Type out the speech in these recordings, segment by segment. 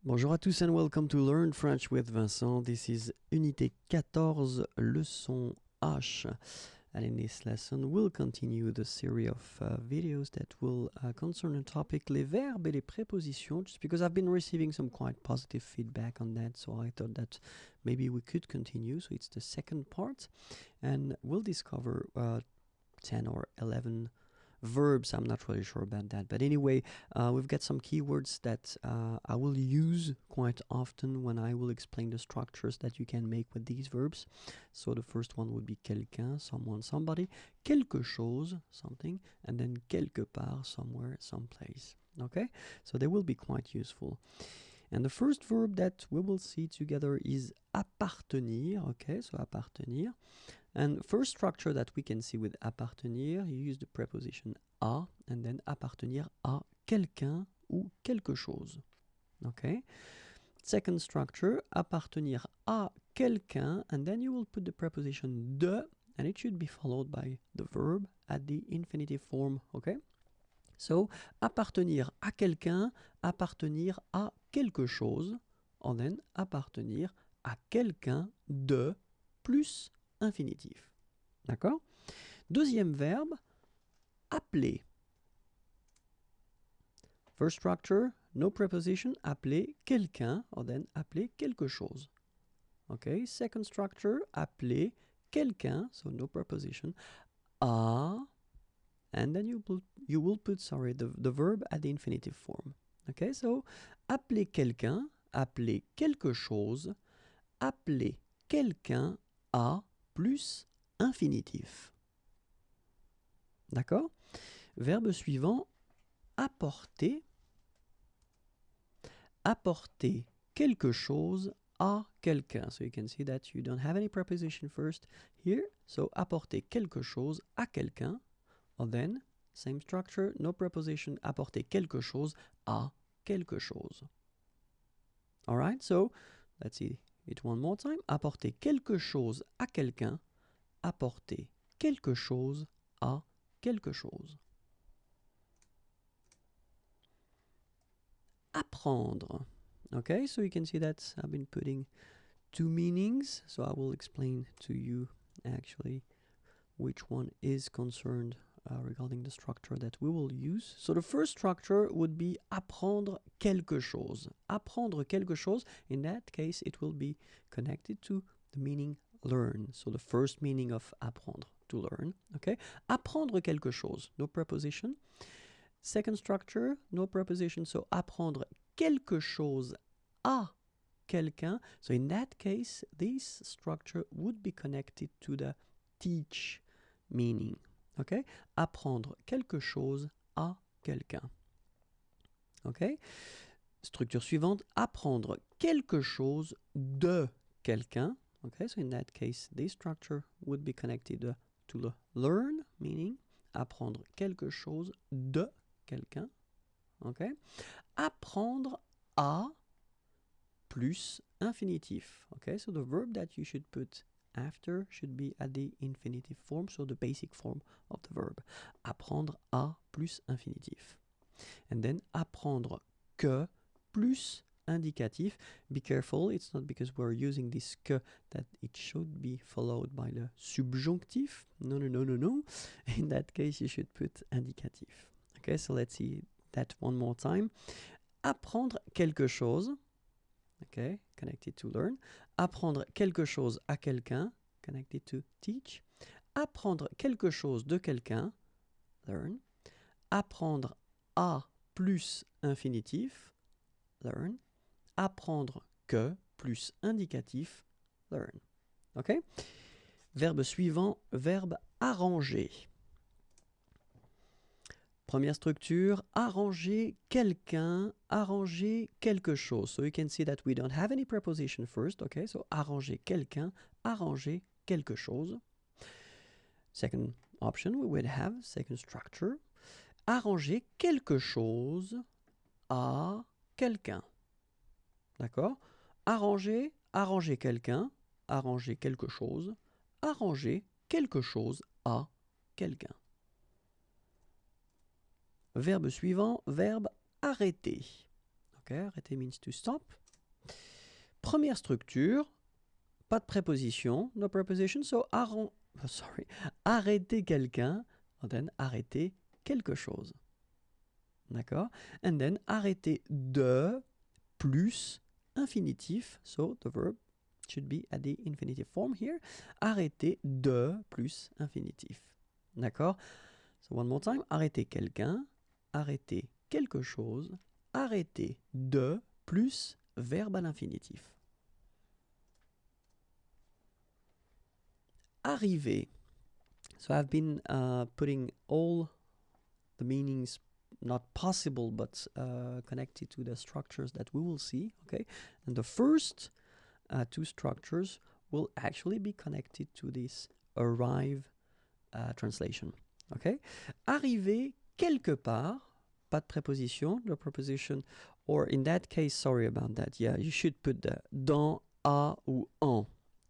Bonjour à tous and welcome to Learn French with Vincent. This is Unité 14, leçon H. And in this lesson, we'll continue the series of videos that will concern the topic les verbes et les prépositions, just because I've been receiving some quite positive feedback on that, so I thought that maybe we could continue. So it's the second part, and we'll discover 10 or 11 verbs. I'm not really sure about that, but anyway, we've got some keywords that I will use quite often when I will explain the structures that you can make with these verbs. So the first one would be quelqu'un, someone, somebody, quelque chose, something, and then quelque part, somewhere, someplace. Okay, so they will be quite useful. And the first verb that we will see together is appartenir. Okay, so appartenir. And first structure that we can see with appartenir, you use the preposition à, and then appartenir à quelqu'un ou quelque chose. Okay. Second structure, appartenir à quelqu'un, and then you will put the preposition de, and it should be followed by the verb at the infinitive form. Okay. So, appartenir à quelqu'un, appartenir à quelque chose, and then appartenir à quelqu'un de plus infinitif. D'accord? Deuxième verbe, appeler. First structure, no preposition, appeler quelqu'un, or then appeler quelque chose. Okay, second structure, appeler quelqu'un, so no preposition, à, and then you will put the verb at the infinitive form. Okay, so appeler quelqu'un, appeler quelque chose, appeler quelqu'un à plus infinitif. D'accord? Verbe suivant, apporter. Apporter quelque chose à quelqu'un. So you can see that you don't have any preposition first here. So apporter quelque chose à quelqu'un. Or then, same structure, no preposition, apporter quelque chose à quelque chose. Alright, so let's see it one more time. Apporter quelque chose à quelqu'un. Apporter quelque chose à quelque chose. Apprendre. Okay, so you can see that I've been putting two meanings, so I will explain to you actually which one is concerned regarding the structure that we will use. So the first structure would be apprendre quelque chose. Apprendre quelque chose, in that case it will be connected to the meaning learn. So the first meaning of apprendre, to learn. Okay, apprendre quelque chose, no preposition. Second structure, no preposition, so apprendre quelque chose à quelqu'un. So in that case, this structure would be connected to the teach meaning. Okay? Apprendre quelque chose à quelqu'un. Okay? Structure suivante, apprendre quelque chose de quelqu'un. Okay, so in that case, this structure would be connected to the learn meaning. Apprendre quelque chose de quelqu'un. Okay? Apprendre à plus infinitif. Okay, so the verb that you should put after should be at the infinitive form, so the basic form of the verb. Apprendre à plus infinitif. And then apprendre que plus indicatif. Be careful, it's not because we're using this que that it should be followed by the subjunctif. No, no, no, no, no. In that case, you should put indicatif. Okay, so let's see that one more time. Apprendre quelque chose. Okay, connected to learn. Apprendre quelque chose à quelqu'un. Connected to teach. Apprendre quelque chose de quelqu'un. Learn. Apprendre à plus infinitif. Learn. Apprendre que plus indicatif. Learn. Ok? Verbe suivant, verbe arranger. Première structure, arranger quelqu'un, arranger quelque chose. So you can see that we don't have any preposition first. Okay, so arranger quelqu'un, arranger quelque chose. Second option, we would have, second structure, arranger quelque chose à quelqu'un. D'accord? Arranger, arranger quelqu'un, arranger quelque chose, arranger quelque chose à quelqu'un. Verbe suivant, verbe arrêter. Okay, arrêter means to stop. Première structure, pas de préposition, no preposition, so arrêter quelqu'un, and then arrêter quelque chose. D'accord? And then arrêter de plus infinitif, so the verb should be at the infinitive form here. Arrêter de plus infinitif. D'accord? So one more time, arrêter quelqu'un, arrêter quelque chose, arrêter de plus verbe à l'infinitif. Arriver. So I've been putting all the meanings not possible but connected to the structures that we will see, okay? And the first two structures will actually be connected to this arrive translation, okay? Arriver quelque part, pas de préposition, the preposition, or in that case, sorry about that, yeah, you should put the dans, à ou en,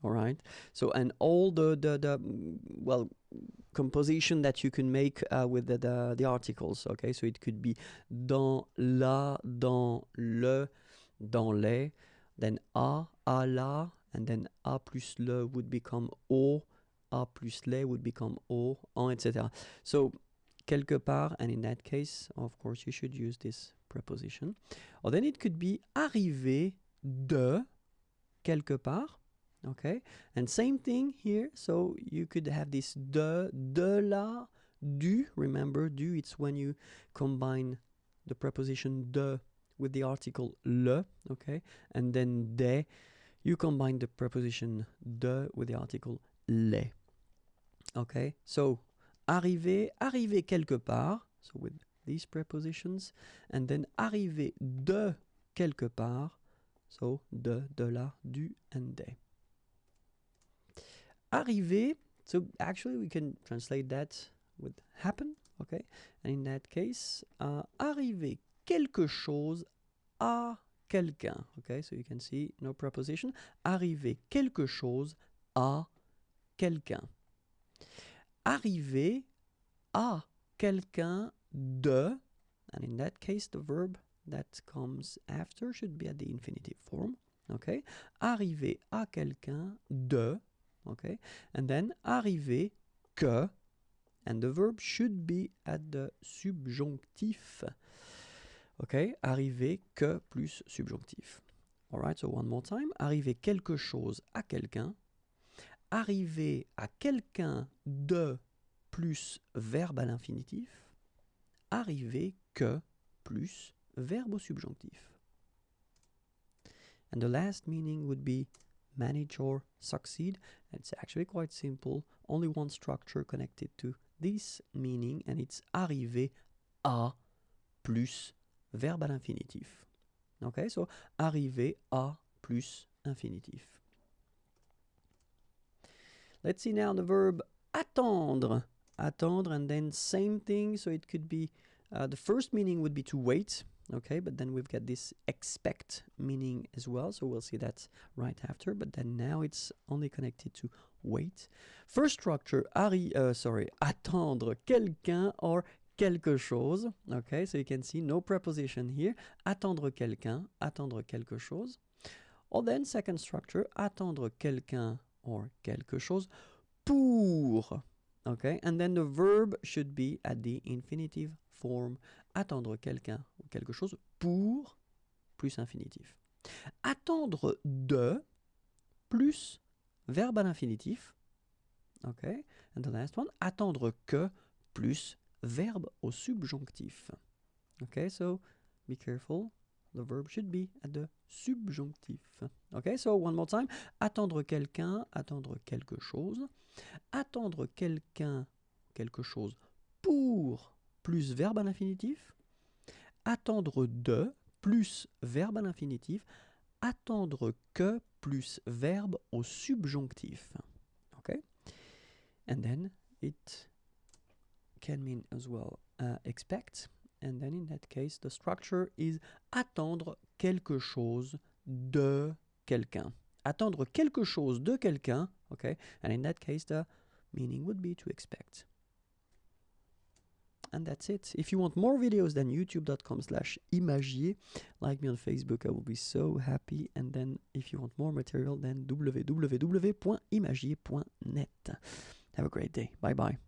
all right? So, and all the well, composition that you can make with the articles, okay? So it could be dans, la, dans, le, dans les, then à la, and then à plus le would become au, à plus les would become au, en, etc. So quelque part, and in that case, of course, you should use this preposition. Or then it could be arriver de quelque part. Okay, and same thing here. So you could have this de la, du. Remember, du, it's when you combine the preposition de with the article le, okay? And then des, you combine the preposition de with the article les. Okay, so arriver quelque part, so with these prepositions, and then arriver de quelque part, so de la, du, and des. Arriver, so actually we can translate that with happen, okay? And in that case, arriver quelque chose à quelqu'un, okay? So you can see no preposition. Arriver quelque chose à quelqu'un. Arriver à quelqu'un de, and in that case the verb that comes after should be at the infinitive form, okay? Arriver à quelqu'un de, okay, and then arriver que, and the verb should be at the subjonctif, okay, arriver que plus subjonctif. Alright, so one more time, arriver quelque chose à quelqu'un, arriver à quelqu'un de plus verbe à l'infinitif, arriver que plus verbe au subjonctif. And the last meaning would be manage or succeed. It's actually quite simple. Only one structure connected to this meaning, and it's arriver à plus verbe à l'infinitif. Okay, so arriver à plus infinitif. Let's see now the verb attendre. Attendre, and then same thing. So it could be, the first meaning would be to wait. Okay, but then we've got this expect meaning as well, so we'll see that right after, but then now it's only connected to wait. First structure, attendre quelqu'un or quelque chose. Okay, so you can see no preposition here. Attendre quelqu'un, attendre quelque chose. Or then second structure, attendre quelqu'un or quelque chose pour. Okay, and then the verb should be at the infinitive form. Attendre quelqu'un ou quelque chose pour plus infinitif. Attendre de plus verbe à l'infinitif. Okay, and the last one, attendre que plus verbe au subjonctif. Okay, so be careful. The verb should be at the subjonctif. Okay, so one more time. Attendre quelqu'un, attendre quelque chose. Attendre quelqu'un, quelque chose pour plus verbe à l'infinitif. Attendre de plus verbe à l'infinitif. Attendre que plus verbe au subjonctif. Okay? And then it can mean as well expect. And then in that case, the structure is attendre quelque chose de quelqu'un. Attendre quelque chose de quelqu'un, okay? And in that case, the meaning would be to expect. And that's it. If you want more videos, then youtube.com/imagier. Like me on Facebook, I will be so happy. And then if you want more material, then www.imagier.net. Have a great day. Bye bye.